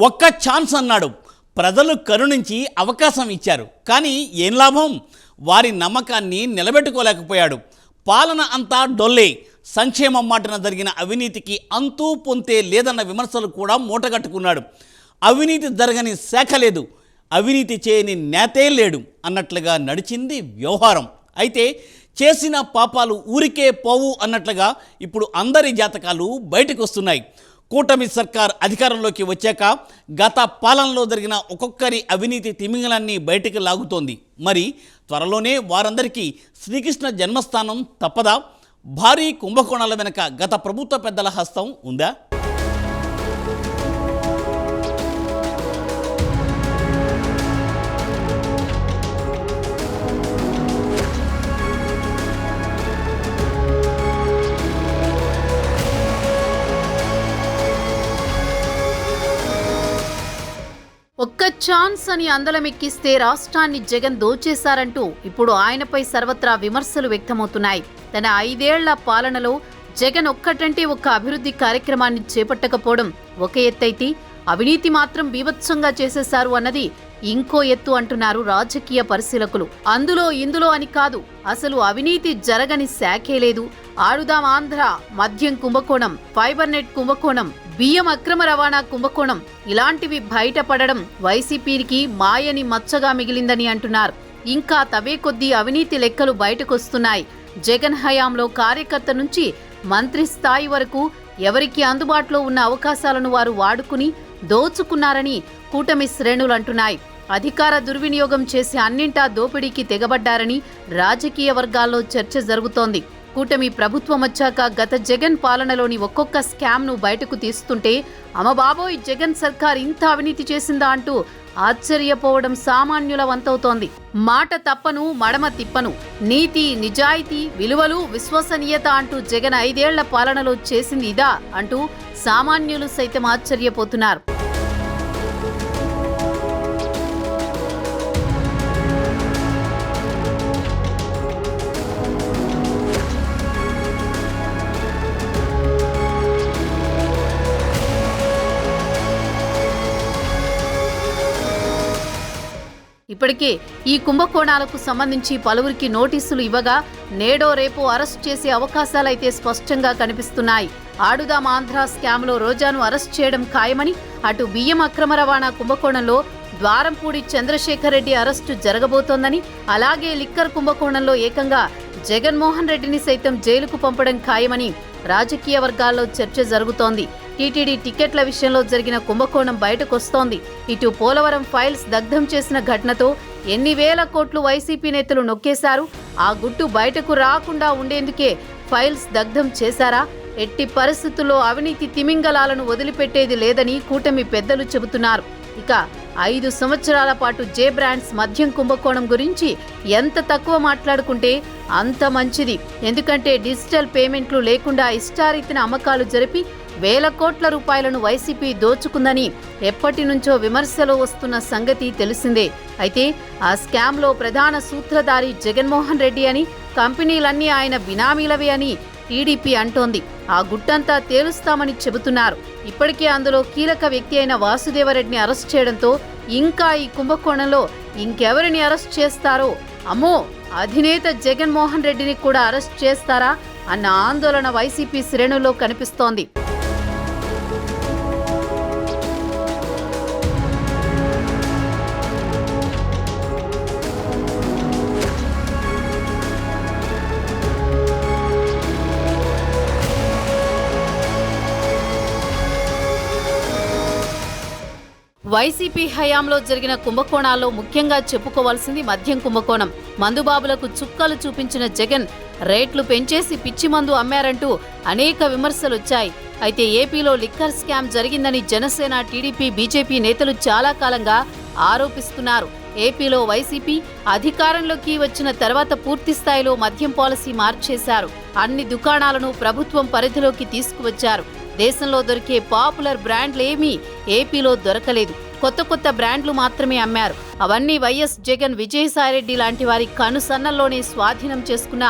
ఒక్క ఛాన్స్ అన్నాడు. ప్రజలు కరుణించి అవకాశం ఇచ్చారు. కానీ ఏం లాభం? వారి నమ్మకాన్ని నిలబెట్టుకోలేకపోయాడు. పాలన అంతా డొల్లే. సంక్షేమం మాటన జరిగిన అవినీతికి అంతూ పొంతే లేదన్న విమర్శలు కూడా మూటగట్టుకున్నాడు. అవినీతి జరగని శాఖ లేదు, అవినీతి చేయని నేతే లేడు అన్నట్లుగా నడిచింది వ్యవహారం. అయితే చేసిన పాపాలు ఊరికే పోవు అన్నట్లుగా ఇప్పుడు అందరి జాతకాలు బయటకు వస్తున్నాయి. కూటమి సర్కార్ అధికారంలోకి వచ్చాక గత పాలనలో జరిగిన ఒక్కొక్కరి అవినీతి తిమింగలాన్ని బయటికి లాగుతోంది. మరి త్వరలోనే వారందరికీ శ్రీకృష్ణ జన్మస్థానం తప్పదా? భారీ కుంభకోణాల వెనుక గత ప్రభుత్వ పెద్దల హస్తం ఉందా? ఒక్క ఛాన్స్ అని అందలమెక్కిస్తే రాష్ట్రాన్ని జగన్ దోచేశారంటూ ఇప్పుడు ఆయనపై సర్వత్రా విమర్శలు వ్యక్తమవుతున్నాయి. తన 5 ఏళ్ల పాలనలో జగన్ ఒక్కటంటే ఒక్క అభివృద్ధి కార్యక్రమాన్ని చేపట్టకపోవడం ఒక ఎత్తైతే, అవినీతి మాత్రం బీభత్సంగా చేసేశారు అన్నది ఇంకో ఎత్తు అంటున్నారు రాజకీయ పరిశీలకులు. ఇందులో అని కాదు, అసలు అవినీతి జరగని శాఖే లేదు. ఆడుదాం ఆంధ్ర మద్యం కుంభకోణం, ఫైబర్ నెట్ కుంభకోణం, బియ్యం అక్రమ రవాణా కుంభకోణం ఇలాంటివి బయటపడడం వైసీపీకి మాయని మచ్చగా మిగిలిందని అంటున్నారు. ఇంకా తవే కొద్దీ అవినీతి లెక్కలు బయటకొస్తున్నాయి. జగన్ హయాంలో కార్యకర్త నుంచి మంత్రి స్థాయి వరకు ఎవరికి అందుబాటులో ఉన్న అవకాశాలను వారు వాడుకుని దోచుకున్నారని కూటమి శ్రేణులు అంటున్నాయి. అధికార దుర్వినియోగం చేసి అన్నింటా దోపిడీకి తెగబడ్డారని రాజకీయ వర్గాల్లో చర్చ జరుగుతోంది. కూటమి ప్రభుత్వం వచ్చాక గత జగన్ పాలనలోని ఒక్కొక్క స్కామ్ను బయటకు తీస్తుంటే అమ్మబాబోయ్ జగన్ సర్కార్ ఇంత అవినీతి చేసిందా అంటూ ఆశ్చర్యపోవడం సామాన్యుల వంతవుతోంది. మాట తప్పను, మడమ తిప్పను, నీతి నిజాయితీ విలువలు విశ్వసనీయత అంటూ జగన్ 5 ఏళ్ల పాలనలో చేసింది ఇదా అంటూ సామాన్యులు సైతం ఆశ్చర్యపోతున్నారు. ఇప్పటికే ఈ కుంభకోణాలకు సంబంధించి పలువురికి నోటీసులు ఇవ్వగా నేడో రేపో అరెస్ట్ చేసే అవకాశాలైతే స్పష్టంగా కనిపిస్తున్నాయి. ఆడుదాం ఆంధ్ర స్కామ్లో రోజాను అరెస్ట్ చేయడం ఖాయమని, అటు బియ్యం అక్రమ రవాణా కుంభకోణంలో ద్వారంపూడి చంద్రశేఖర్ రెడ్డి అరెస్టు జరగబోతోందని, అలాగే లిక్కర్ కుంభకోణంలో ఏకంగా జగన్మోహన్ రెడ్డిని సైతం జైలుకు పంపడం ఖాయమని రాజకీయ వర్గాల్లో చర్చ జరుగుతోంది. టీటీడీ టికెట్ల విషయంలో జరిగిన కుంభకోణం బయటకొస్తోంది. ఇటు పోలవరం ఫైల్స్ దగ్ధం చేసిన ఘటనతో ఎన్ని వేల కోట్లు వైసీపీ నేతలు నొక్కేశారు? ఆ గుట్టు బయటకు రాకుండా ఉండేందుకే ఫైల్స్ దగ్ధం చేశారా? ఎట్టి పరిస్థితుల్లో అవినీతి తిమింగలాలను వదిలిపెట్టేది లేదని కూటమి పెద్దలు చెబుతున్నారు. ఇక 5 సంవత్సరాల పాటు జే బ్రాండ్స్ మద్యం కుంభకోణం గురించి ఎంత తక్కువ మాట్లాడుకుంటే అంత మంచిది. ఎందుకంటే డిజిటల్ పేమెంట్లు లేకుండా ఇష్టారీతిన అమ్మకాలు జరిపి వేల కోట్ల రూపాయలను వైసీపీ దోచుకుందని ఎప్పటి నుంచో విమర్శలు వస్తున్న సంగతి తెలిసిందే. అయితే ఆ స్కామ్లో ప్రధాన సూత్రధారి జగన్మోహన్ రెడ్డి అని, కంపెనీలన్నీ ఆయన బినామీలవే అని టీడీపీ అంటోంది. ఆ గుట్టంతా తేలుస్తామని చెబుతున్నారు. ఇప్పటికే అందులో కీలక వ్యక్తి అయిన వాసుదేవరెడ్డిని అరెస్ట్ చేయడంతో ఇంకా ఈ కుంభకోణంలో ఇంకెవరిని అరెస్ట్ చేస్తారో, అమ్మో అధినేత జగన్మోహన్ రెడ్డిని కూడా అరెస్ట్ చేస్తారా అన్న ఆందోళన వైసీపీ శ్రేణుల్లో కనిపిస్తోంది. వైసీపీ హయాంలో జరిగిన కుంభకోణాల్లో ముఖ్యంగా చెప్పుకోవాల్సింది మద్యం కుంభకోణం. మందుబాబులకు చుక్కలు చూపించిన జగన్ రేట్లు పెంచేసి పిచ్చి మందు అమ్మారంటూ అనేక విమర్శలొచ్చాయి. అయితే ఏపీలో లిక్కర్ స్కామ్ జరిగిందని జనసేన, టీడీపీ, బీజేపీ నేతలు చాలా కాలంగా ఆరోపిస్తున్నారు. ఏపీలో వైసీపీ అధికారంలోకి వచ్చిన తర్వాత పూర్తి స్థాయిలో మద్యం పాలసీ మార్చేశారు. అన్ని దుకాణాలను ప్రభుత్వం పరిధిలోకి తీసుకువచ్చారు. దేశంలో దొరికే పాపులర్ బ్రాండ్లేమీ ఏపీలో దొరకలేదు. కొత్త బ్రాండ్లు మాత్రమే అమ్మారు. అవన్నీ వైఎస్ జగన్, విజయసాయిరెడ్డి లాంటి వారి కనుసన్నల్లోనే స్వాధీనం చేసుకున్న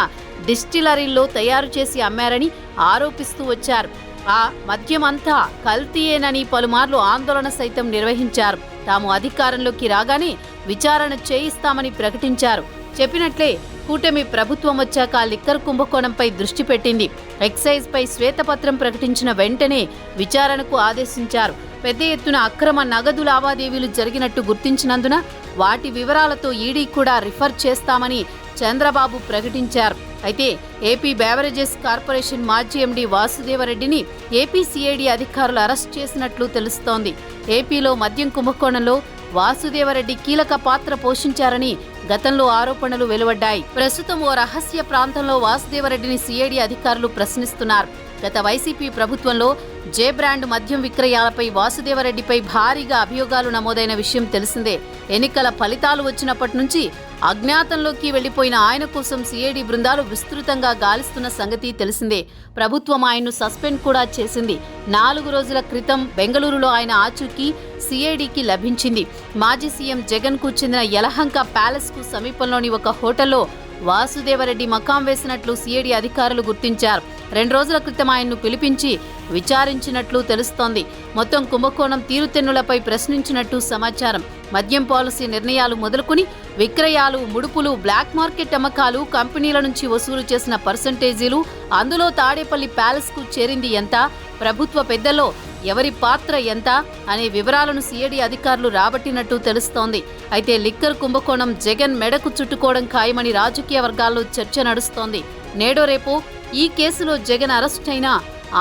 డిస్టిలరీల్లో తయారు చేసి అమ్మారని ఆరోపిస్తూ వచ్చారు. ఆ మద్యమంతా కల్తీయేనని పలుమార్లు ఆందోళన సైతం నిర్వహించారు. తాము అధికారంలోకి రాగానే విచారణ చేయిస్తామని ప్రకటించారు. చెప్పినట్లే కూటమి ప్రభుత్వం వచ్చాక లిక్కర్ కుంభకోణంపై దృష్టి పెట్టింది. ఎక్సైజ్పై శ్వేతపత్రం ప్రకటించిన వెంటనే విచారణకు ఆదేశించారు. పెద్ద ఎత్తున అక్రమ నగదు లావాదేవీలు జరిగినట్టు గుర్తించినందున వాటి వివరాలతో ఈడీ కూడా రిఫర్ చేస్తామని చంద్రబాబు ప్రకటించారు. అయితే ఏపీ బేవరేజెస్ కార్పొరేషన్ మాజీ ఎండీ వాసుదేవరెడ్డిని ఏపీ సిఐడి అధికారులు అరెస్ట్ చేసినట్లు తెలుస్తోంది. ఏపీలో మద్యం కుంభకోణంలో వాసుదేవరెడ్డి కీలక పాత్ర పోషించారని గతంలో ఆరోపణలు వెలువడ్డాయి. ప్రస్తుతం ఓ రహస్య ప్రాంతంలో వాసుదేవరెడ్డిని సిఐడి అధికారులు ప్రశ్నిస్తున్నారు. గత వైసీపీ ప్రభుత్వంలో జే బ్రాండ్ మద్యం విక్రయాలపై వాసుదేవరెడ్డిపై భారీగా అభియోగాలు నమోదైన విషయం తెలిసిందే. ఎన్నికల ఫలితాలు వచ్చినప్పటి నుంచి అజ్ఞాతంలోకి వెళ్లిపోయిన ఆయన కోసం సిఐడి బృందాలు విస్తృతంగా గాలిస్తున్న సంగతి తెలిసిందే. ప్రభుత్వం ఆయన్ను సస్పెండ్ కూడా చేసింది. 4 రోజుల క్రితం బెంగళూరులో ఆయన ఆచూకీ సిఐడికి లభించింది. మాజీ సీఎం జగన్ కు చెందిన యలహంక ప్యాలెస్ కు సమీపంలోని ఒక హోటల్లో వాసుదేవరెడ్డి మకాం వేసినట్లు సిఐడి అధికారులు గుర్తించారు. 2 రోజుల క్రితం ఆయన్ను పిలిపించి విచారించినట్లు తెలుస్తోంది. మొత్తం కుంభకోణం తీరుతెన్నులపై ప్రశ్నించినట్టు సమాచారం. మద్యం పాలసీ నిర్ణయాలు మొదలుకుని విక్రయాలు, ముడుపులు, బ్లాక్ మార్కెట్ అమ్మకాలు, కంపెనీల నుంచి వసూలు చేసిన పర్సంటేజీలు, అందులో తాడేపల్లి ప్యాలెస్ కు చేరింది ఎంత, ప్రభుత్వ పెద్దల్లో ఎవరి పాత్ర ఎంత అనే వివరాలను సిఐడి అధికారులు రాబట్టినట్టు తెలుస్తోంది. అయితే లిక్కర్ కుంభకోణం జగన్ మెడకు చుట్టుకోవడం ఖాయమని రాజకీయ వర్గాల్లో చర్చ నడుస్తోంది. నేడో రేపో ఈ కేసులో జగన్ అరెస్ట్ అయినా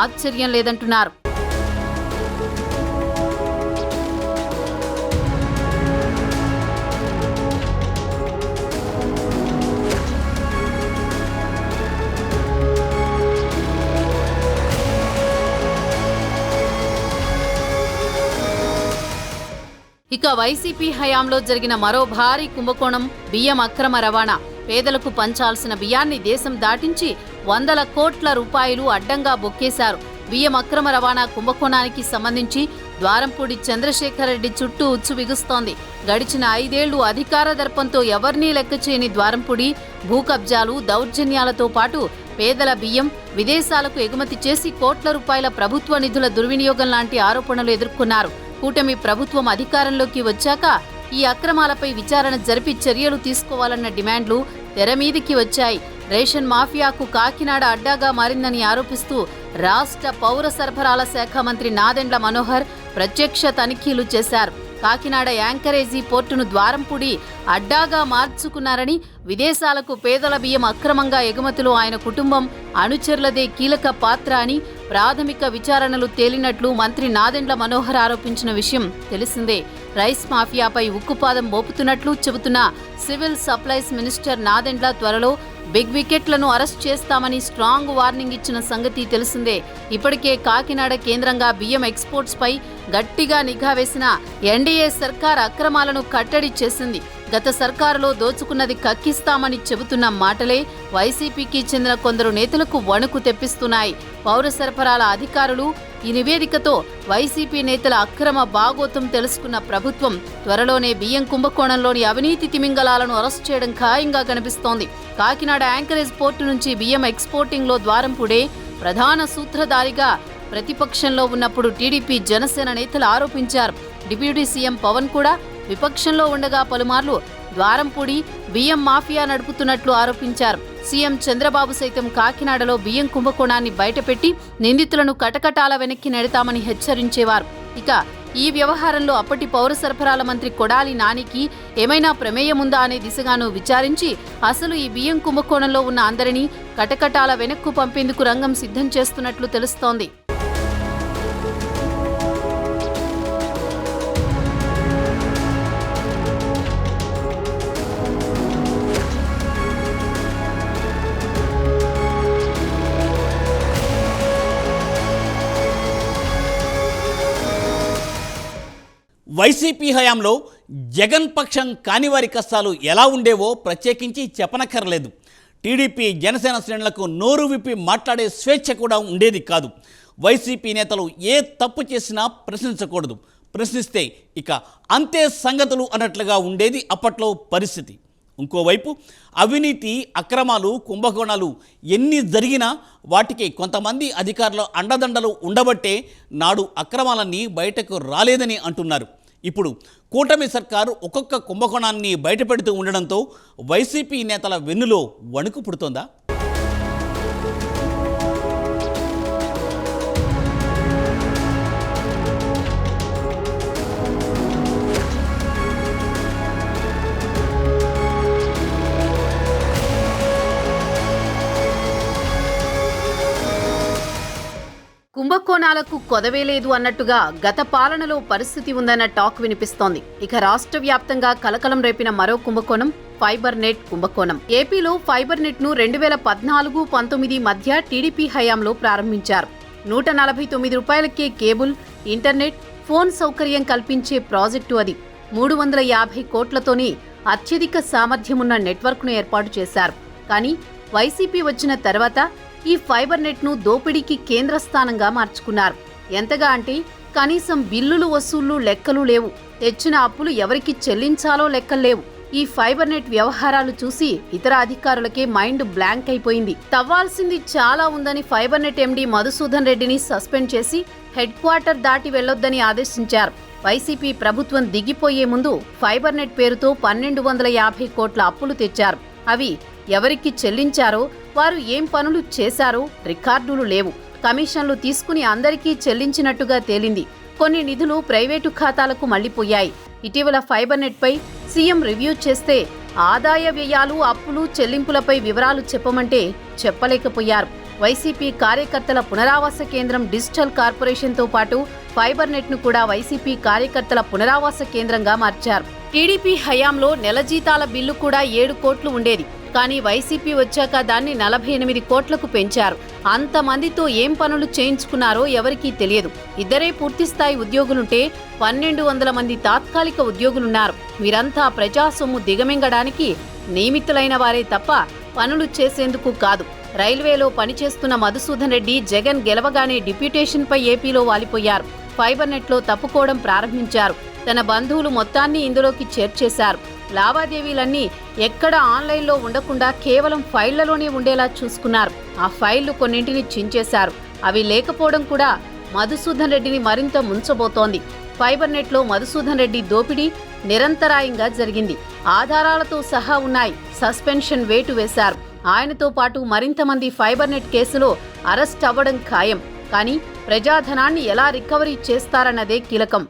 ఆశ్చర్యం లేదంటున్నారు. ఇక వైసీపీ హయాంలో జరిగిన మరో భారీ కుంభకోణం బియ్యం అక్రమ రవాణా. పేదలకు పంచాల్సిన బియ్యాన్ని దేశం దాటించి 100 కోట్ల రూపాయలు అడ్డంగా బొక్కేశారు. బియ్యం అక్రమ రవాణా కుంభకోణానికి సంబంధించి ద్వారంపూడి చంద్రశేఖర్ రెడ్డి చుట్టూ ఉచ్చు బిగుస్తోంది. గడిచిన 5 ఏళ్లు అధికార దర్పంతో ఎవరినీ లెక్కచేయని ద్వారంపూడి భూ కబ్జాలు, దౌర్జన్యాలతో పాటు పేదల బియ్యం విదేశాలకు ఎగుమతి చేసి కోట్ల రూపాయల ప్రభుత్వ నిధుల దుర్వినియోగం లాంటి ఆరోపణలు ఎదుర్కొన్నారు. కూటమి ప్రభుత్వం అధికారంలోకి వచ్చాక ఈ అక్రమాలపై విచారణ జరిపి చర్యలు తీసుకోవాలన్న డిమాండ్లు తెరమీదికి వచ్చాయి. రేషన్ మాఫియాకు కాకినాడ అడ్డాగా మారిందని ఆరోపిస్తూ రాష్ట్ర పౌర సరఫరాల శాఖ మంత్రి నాదెండ్ల మనోహర్ ప్రత్యక్ష తనిఖీలు చేశారు. కాకినాడ యాంకరేజీ పోర్టును ద్వారంపూడి అడ్డాగా మార్చుకున్నారని, విదేశాలకు పేదల బియ్యం అక్రమంగా ఎగుమతిలో ఆయన కుటుంబం అనుచరులదే కీలక పాత్ర అని ప్రాథమిక విచారణలు తేలినట్లు మంత్రి నాదెండ్ల మనోహర్ ఆరోపించిన విషయం తెలిసిందే. రైస్ మాఫియాపై ఉక్కుపాదం మోపుతున్నట్లు చెబుతున్న సివిల్ సప్లైస్ మినిస్టర్ నాదెండ్ల త్వరలో బిగ్ వికెట్లను అరెస్ట్ చేస్తామని స్ట్రాంగ్ వార్నింగ్ ఇచ్చిన సంగతి తెలిసిందే. ఇప్పటికే కాకినాడ కేంద్రంగా బియ్యం ఎక్స్పోర్ట్స్ పై గట్టిగా నిఘా వేసిన ఎన్డీఏ సర్కార్ అక్రమాలను కట్టడి చేసింది. గత సర్కారులో దోచుకున్నది కక్కిస్తామని చెబుతున్న మాటలే వైసీపీకి చెందిన కొందరు నేతలకు వణుకు తెప్పిస్తున్నాయి. పౌర సరఫరాల అధికారులు ఈ నివేదికతో వైసీపీ నేతల అక్రమ బాగోతం తెలుసుకున్న ప్రభుత్వం త్వరలోనే బియ్యం కుంభకోణంలోని అవినీతి తిమింగలాలను అరెస్ట్ చేయడం ఖాయంగా కనిపిస్తోంది. కాకినాడ యాంకరేజ్ పోర్టు నుంచి బియ్యం ఎక్స్పోర్టింగ్లో ద్వారంపూడే ప్రధాన సూత్రధారిగా ప్రతిపక్షంలో ఉన్నప్పుడు టీడీపీ, జనసేన నేతలు ఆరోపించారు. డిప్యూటీ సీఎం పవన్ కూడా విపక్షంలో ఉండగా పలుమార్లు ద్వారంపూడి బియ్యం మాఫియా నడుపుతున్నట్లు ఆరోపించారు. సీఎం చంద్రబాబు సైతం కాకినాడలో బియ్యం కుంభకోణాన్ని బయటపెట్టి నిందితులను కటకటాల వెనక్కి నెడతామని హెచ్చరించేవారు. ఇక ఈ వ్యవహారంలో అప్పటి పౌర సరఫరాల మంత్రి కొడాలి నానికి ఏమైనా ప్రమేయముందా అనే దిశగాను విచారించి అసలు ఈ బియ్యం కుంభకోణంలో ఉన్న అందరినీ కటకటాల వెనక్కు పంపేందుకు రంగం సిద్ధం చేస్తున్నట్లు తెలుస్తోంది. వైసీపీ హయాంలో జగన్ పక్షం కానివారి కష్టాలు ఎలా ఉండేవో ప్రత్యేకించి చెప్పనక్కర్లేదు. టీడీపీ, జనసేన శ్రేణులకు నోరు విప్పి మాట్లాడే స్వేచ్ఛ కూడా ఉండేది కాదు. వైసీపీ నేతలు ఏ తప్పు చేసినా ప్రశ్నించకూడదు, ప్రశ్నిస్తే ఇక అంతే సంగతులు అన్నట్లుగా ఉండేది అప్పట్లో పరిస్థితి. ఇంకోవైపు అవినీతి, అక్రమాలు, కుంభకోణాలు ఎన్ని జరిగినా వాటికి కొంతమంది అధికారుల అండదండలు ఉండబట్టే నాడు అక్రమాలన్నీ బయటకు రాలేదని అంటున్నారు. ఇప్పుడు కూటమి సర్కారు ఒక్కొక్క కుంభకోణాన్ని బయటపెడుతూ ఉండడంతో వైసీపీ నేతల వెన్నులో వణుకు పుడుతోందా? కుంభకోణాలకు కొదవే లేదు అన్నట్టుగా గత పాలనలో పరిస్థితి ఉందన్న టాక్ వినిపిస్తోంది. ఇక రాష్ట్ర వ్యాప్తంగా కలకలం రేపిన మరో కుంభకోణం ఫైబర్ నెట్ కుంభకోణం. ఏపీలో ఫైబర్ నెట్ ను 2014-19 మధ్య టీడీపీ హయాంలో ప్రారంభించారు. 149 రూపాయలకే కేబుల్, ఇంటర్నెట్, ఫోన్ సౌకర్యం కల్పించే ప్రాజెక్టు అది. 350 కోట్లతోనే అత్యధిక సామర్థ్యమున్న నెట్వర్క్ను ఏర్పాటు చేశారు. కానీ వైసీపీ వచ్చిన తర్వాత ఈ ఫైబర్ నెట్ ను దోపిడీకి కేంద్ర స్థానంగా మార్చుకున్నారు. ఎంతగా అంటే కనీసం బిల్లులు వసూళ్లు లెక్కలు లేవు. తెచ్చిన అప్పులు ఎవరికి చెల్లించాలో లెక్కల్లేవు. ఈ ఫైబర్ నెట్ వ్యవహారాలు చూసి ఇతర అధికారులకే మైండ్ బ్లాంక్ అయిపోయింది. తవ్వాల్సింది చాలా ఉందని ఫైబర్ నెట్ ఎండీ మధుసూదన్ రెడ్డిని సస్పెండ్ చేసి హెడ్ క్వార్టర్ దాటి వెళ్లొద్దని ఆదేశించారు. వైసీపీ ప్రభుత్వం దిగిపోయే ముందు ఫైబర్ నెట్ పేరుతో 1250 కోట్ల అప్పులు తెచ్చారు. అవి ఎవరికి చెల్లించారో, వారు ఏం పనులు చేశారో రికార్డులు లేవు. కమిషన్లు తీసుకుని అందరికీ చెల్లించినట్టుగా తేలింది. కొన్ని నిధులు ప్రైవేటు ఖాతాలకు మళ్లిపోయాయి. ఇటీవల ఫైబర్ నెట్ పై సీఎం రివ్యూ చేస్తే ఆదాయ వ్యయాలు, అప్పులు, చెల్లింపులపై వివరాలు చెప్పమంటే చెప్పలేకపోయారు. వైసీపీ కార్యకర్తల పునరావాస కేంద్రం డిజిటల్ కార్పొరేషన్తో పాటు ఫైబర్ నెట్ ను కూడా వైసీపీ కార్యకర్తల పునరావాస కేంద్రంగా మార్చారు. టీడీపీ హయాంలో నెల జీతాల బిల్లు కూడా 7 కోట్లు ఉండేది. కానీ వైసీపీ వచ్చాక దాన్ని 48 కోట్లకు పెంచారు. అంతమందితో ఏం పనులు చేయించుకున్నారో ఎవరికీ తెలియదు. ఇద్దరే పూర్తిస్థాయి ఉద్యోగులుంటే 1200 మంది తాత్కాలిక ఉద్యోగులున్నారు. వీరంతా ప్రజా సొమ్ము దిగమింగడానికి నియమితులైన వారే తప్ప పనులు చేసేందుకు కాదు. రైల్వేలో పనిచేస్తున్న మధుసూదన్ రెడ్డి జగన్ గెలవగానే డిప్యూటేషన్పై ఏపీలో వాలిపోయారు. ఫైబర్ నెట్లో తప్పుకోవడం ప్రారంభించారు. తన బంధువులు మొత్తాన్ని ఇందులోకి చేర్చేశారు. లావాదేవీలన్నీ ఎక్కడ ఆన్లైన్లో ఉండకుండా కేవలం ఫైళ్లలోనే ఉండేలా చూసుకున్నారు. ఆ ఫైళ్లు కొన్నింటిని చించేశారు. అవి లేకపోవడం కూడా మధుసూదన్ రెడ్డిని మరింత ముంచబోతోంది. ఫైబర్ నెట్లో మధుసూదన్ రెడ్డి దోపిడీ నిరంతరాయంగా జరిగింది. ఆధారాలతో సహా ఉన్నాయి. సస్పెన్షన్ వేటు వేశారు. ఆయనతో పాటు మరింతమంది ఫైబర్ నెట్ కేసులో అరెస్ట్ అవ్వడం ఖాయం. కానీ ప్రజాధనాన్ని ఎలా రికవరీ చేస్తారన్నదే కీలకం.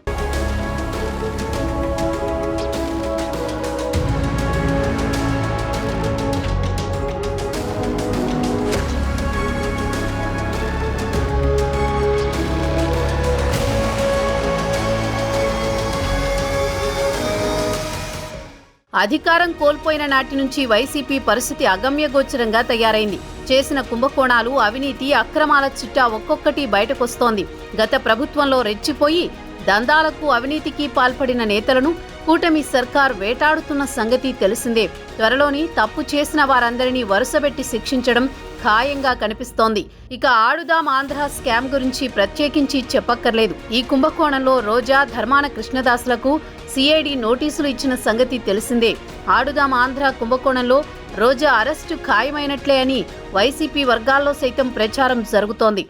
అధికారం కోల్పోయిన నాటి నుంచి వైసీపీ పరిస్థితి అగమ్యగోచరంగా తయారైంది. చేసిన కుంభకోణాలు, అవినీతి, అక్రమాల చిట్టా ఒక్కొక్కటి బయటకొస్తోంది. గత ప్రభుత్వంలో రెచ్చిపోయి దందాలకు, అవినీతికి పాల్పడిన నేతలను కూటమి సర్కార్ వేటాడుతున్న సంగతి తెలిసిందే. త్వరలోని తప్పు చేసిన వారందరినీ వరుసబెట్టి శిక్షించడం ఖాయంగా కనిపిస్తోంది. ఇక ఆడుదాం ఆంధ్ర స్కామ్ గురించి ప్రత్యేకించి చెప్పక్కర్లేదు. ఈ కుంభకోణంలో రోజా, ధర్మాన కృష్ణదాసులకు సిఐడి నోటీసులు ఇచ్చిన సంగతి తెలిసిందే. ఆడుదాం ఆంధ్ర కుంభకోణంలో రోజా అరెస్టు ఖాయమైనట్లే అని వైసీపీ వర్గాల్లో సైతం ప్రచారం జరుగుతోంది.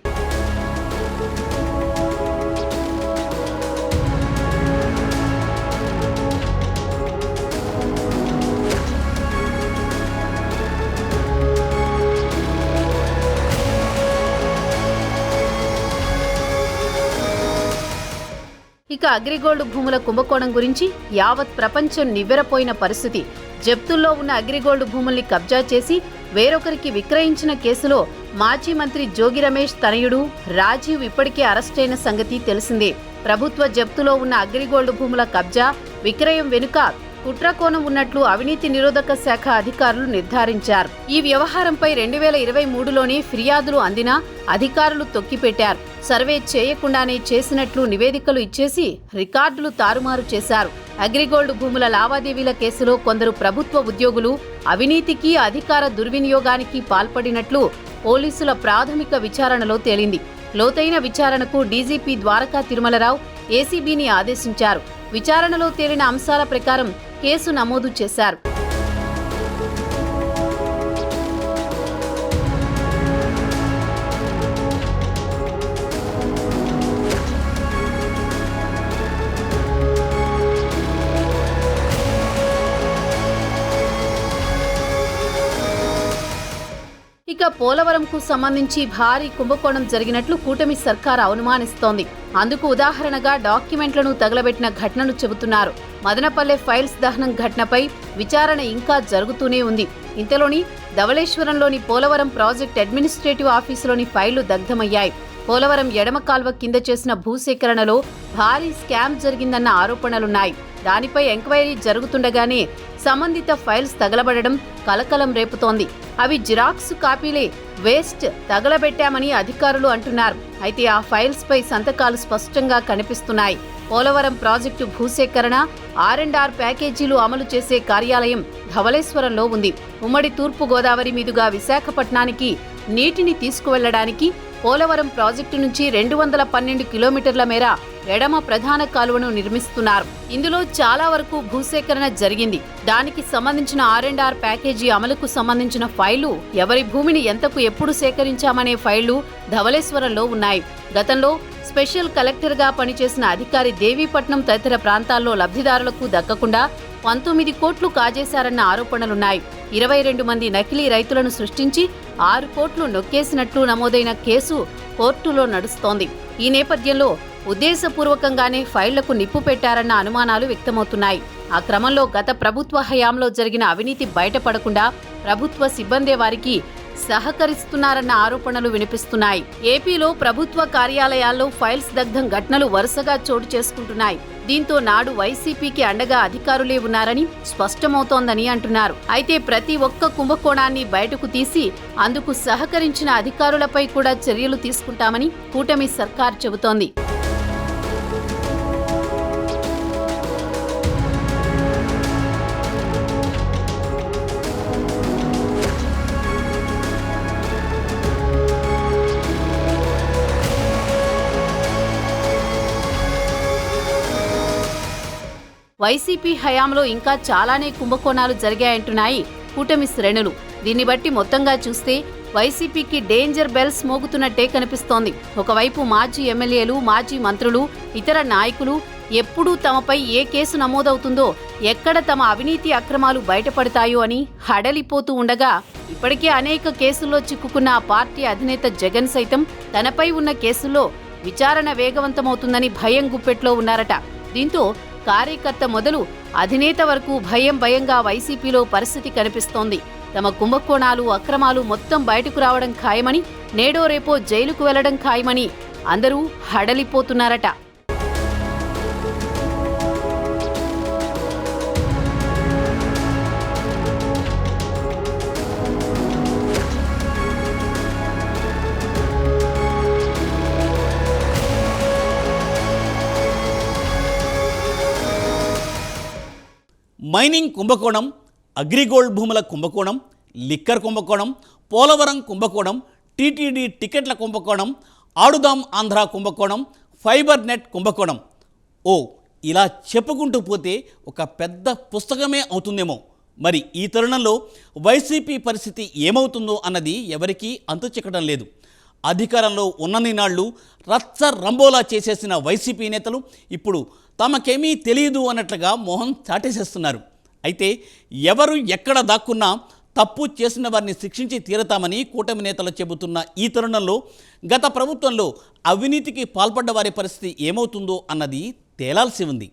ఇక అగ్రిగోల్డ్ భూముల కుంభకోణం గురించి యావత్ ప్రపంచం నివ్వెరపోయిన పరిస్థితి. జప్తుల్లో ఉన్న అగ్రిగోల్డ్ భూముల్ని కబ్జా చేసి వేరొకరికి విక్రయించిన కేసులో మాజీ మంత్రి జోగి రమేష్ తనయుడు రాజీవ్ ఇప్పటికే అరెస్టైన సంగతి తెలిసిందే. ప్రభుత్వ జప్తులో ఉన్న అగ్రిగోల్డ్ భూముల కబ్జా, విక్రయం వెనుక కుట్రకోణం ఉన్నట్లు అవినీతి నిరోధక శాఖ అధికారులు నిర్ధారించారు. ఈ వ్యవహారంపై 2023లోనే ఫిర్యాదులు అందినా అధికారులు తొక్కిపెట్టారు. సర్వే చేయకుండానే చేసినట్లు నివేదికలు ఇచ్చేసి రికార్డులు తారుమారు చేశారు. అగ్రిగోల్డ్ భూముల లావాదేవీల కేసులో కొందరు ప్రభుత్వ ఉద్యోగులు అవినీతికి, అధికార దుర్వినియోగానికి పాల్పడినట్లు పోలీసుల ప్రాథమిక విచారణలో తేలింది. లోతైన విచారణకు డీజీపీ ద్వారకా తిరుమలరావు ఏసీబీని ఆదేశించారు. విచారణలో తేలిన అంశాల ప్రకారం కేసు నమోదు చేశారు. పోలవరంకు సంబంధించి భారీ కుంభకోణం జరిగినట్లు కూటమి సర్కార్ అనుమానిస్తోంది. అందుకు ఉదాహరణగా డాక్యుమెంట్లను తగలబెట్టిన ఘటనను చెబుతున్నారు. మదనపల్లె ఫైల్స్ దహనం ఘటనపై విచారణ ఇంకా జరుగుతూనే ఉంది. ఇంతలోని ధవళేశ్వరంలోని పోలవరం ప్రాజెక్ట్ అడ్మినిస్ట్రేటివ్ ఆఫీసులోని ఫైళ్లు దగ్ధమయ్యాయి. పోలవరం ఎడమ కాల్వ కింద చేసిన భూసేకరణలో భారీ స్కామ్ జరిగిందన్న ఆరోపణలున్నాయి. దానిపై ఎంక్వైరీ జరుగుతుండగానే సంబంధిత ఫైల్స్ తగలబడడం కలకలం రేపుతోంది. అవి జిరాక్స్ కాపీలే, వేస్ట్ తగలబెట్టామని అధికారులు అంటున్నారు. అయితే ఆ ఫైల్స్ పై సంతకాలు స్పష్టంగా కనిపిస్తున్నాయి. పోలవరం ప్రాజెక్టు భూసేకరణ, R&R ప్యాకేజీలు అమలు చేసే కార్యాలయం ధవళేశ్వరంలో ఉంది. ఉమ్మడి తూర్పు గోదావరి మీదుగా విశాఖపట్నానికి నీటిని తీసుకువెళ్లడానికి పోలవరం ప్రాజెక్టు నుంచి 212 కిలోమీటర్ల మేర ఎడమ ప్రధాన కాలువను నిర్మిస్తున్నారు. ఇందులో చాలా వరకు భూసేకరణ జరిగింది. దానికి సంబంధించిన R&R ప్యాకేజీ అమలుకు సంబంధించిన ఫైళ్లు, ఎవరి భూమిని ఎంతకు ఎప్పుడు సేకరించామనే ఫైళ్లు ధవళేశ్వరంలో ఉన్నాయి. గతంలో స్పెషల్ కలెక్టర్గా పనిచేసిన అధికారి దేవీపట్నం తదితర ప్రాంతాల్లో లబ్ధిదారులకు దక్కకుండా 19 కోట్లు కాజేశారన్న ఆరోపణలున్నాయి. 22 మంది నకిలీ రైతులను సృష్టించి 6 కోట్లు నొక్కేసినట్లు నమోదైన కేసు కోర్టులో నడుస్తోంది. ఈ నేపథ్యంలో ఉద్దేశపూర్వకంగానే ఫైళ్లకు నిప్పు పెట్టారన్న అనుమానాలు వ్యక్తమవుతున్నాయి. ఆ క్రమంలో గత ప్రభుత్వ హయాంలో జరిగిన అవినీతి బయటపడకుండా ప్రభుత్వ సిబ్బందే వారికి సహకరిస్తున్నారన్న ఆరోపణలు వినిపిస్తున్నాయి. ఏపీలో ప్రభుత్వ కార్యాలయాల్లో ఫైల్స్ దగ్ధం ఘటనలు వరుసగా చోటు చేసుకుంటున్నాయి. దీంతో నాడు వైసీపీకి అండగా అధికారులే ఉన్నారని స్పష్టమవుతోందని అంటున్నారు. అయితే ప్రతి ఒక్క కుంభకోణాన్ని బయటకు తీసి అందుకు సహకరించిన అధికారులపై కూడా చర్యలు తీసుకుంటామని కూటమి సర్కార్ చెబుతోంది. వైసీపీ హయాంలో ఇంకా చాలానే కుంభకోణాలు జరిగాయంటున్నాయి కూటమి శ్రేణులు. దీన్ని బట్టి మొత్తంగా చూస్తే వైసీపీకి డేంజర్ బెల్స్ మోగుతున్నట్టే కనిపిస్తోంది. ఒకవైపు మాజీ ఎమ్మెల్యేలు, మాజీ మంత్రులు, ఇతర నాయకులు ఎప్పుడూ తమపై ఏ కేసు నమోదవుతుందో, ఎక్కడ తమ అవినీతి అక్రమాలు బయటపడతాయో అని హడలిపోతూ ఉండగా, ఇప్పటికే అనేక కేసుల్లో చిక్కుకున్న ఆ పార్టీ అధినేత జగన్ సైతం తనపై ఉన్న కేసుల్లో విచారణ వేగవంతమవుతుందని భయం గుప్పెట్లో ఉన్నారట. దీంతో కార్యకర్త మొదలు అధినేత వరకు భయంగా వైసీపీలో పరిస్థితి కనిపిస్తోంది. తమ కుంభకోణాలు, అక్రమాలు మొత్తం బయటకు రావడం ఖాయమని, నేడో రేపో జైలుకు వెళ్లడం ఖాయమని అందరూ హడలిపోతున్నారట. మైనింగ్ కుంభకోణం, అగ్రిగోల్డ్ భూముల కుంభకోణం, లిక్కర్ కుంభకోణం, పోలవరం కుంభకోణం, టీటీడీ టికెట్ల కుంభకోణం, ఆడుదాం ఆంధ్ర కుంభకోణం, ఫైబర్ నెట్ కుంభకోణం. ఇలా చెప్పుకుంటూ పోతే ఒక పెద్ద పుస్తకమే అవుతుందేమో. మరి ఈ తరుణంలో వైసీపీ పరిస్థితి ఏమవుతుందో అన్నది ఎవరికీ అంతు చిక్కడం లేదు. అధికారంలో ఉన్నన్ని నాళ్లు రచ్చ రంబోలా చేసేసిన వైసీపీ నేతలు ఇప్పుడు తమకేమీ తెలియదు అన్నట్లుగా మొహం చాటేసేస్తున్నారు. అయితే ఎవరు ఎక్కడ దాక్కున్నా తప్పు చేసిన వారిని శిక్షించి తీరతామని కూటమి నేతలు చెబుతున్న ఈ తరుణంలో గత ప్రభుత్వంలో అవినీతికి పాల్పడ్డ వారి పరిస్థితి ఏమవుతుందో అన్నది తేలాల్సి ఉంది.